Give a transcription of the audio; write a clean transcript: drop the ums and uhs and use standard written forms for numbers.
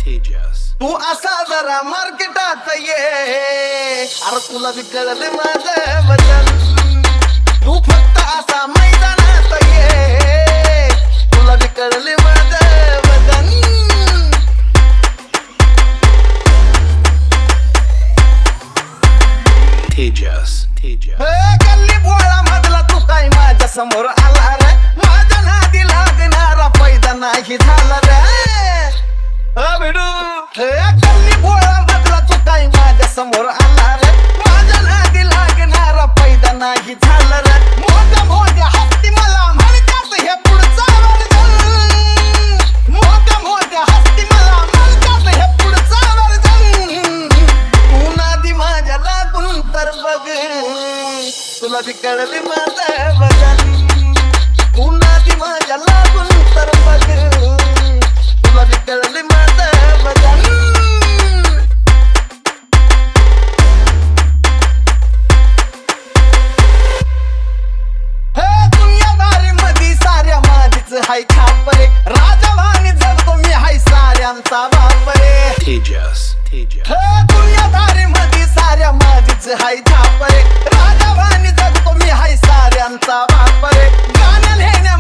तू असा जरा मार्केटात ये, अरे तुला बी कळलं माझं बदल. तू फक्त असा मैदानात ये, तुला बी कळलं माझं बदल. गल्ली बोळा मधला तू काय माझ्या समोर आला रे, माझ्या नादी लागणारा पैदा नाही झाला रे. गल्ली बोळा मधला तू काय माझ्या समोर आला रे, माझ्या नादी लागणारा पैदा नाही झाला रे. मोठ्या मोठ्या हस्ती मला म्हणतात हे पुढचा वर्जन, मोठ्या मोठ्या हस्ती मला म्हणतात हे पुढचा वर्जन. तू नादी माझ्या लागून तर बघ, तुला बी कळले माझं बदल. तू नादी माझ्या लागून तर बघ, तुला बी कळले माझं बदल. हे दुनियादारी मधी साऱ्या माझीच हाय खाप रे, राजवानी जगतो मी हाय साऱ्यांचा बाप रे. दुनियादारी मध्ये साऱ्या माझीच हाय छाप रे, राजवानी जगतो मी हाय साऱ्यांचा बाप रे. गाणं लिहिण्या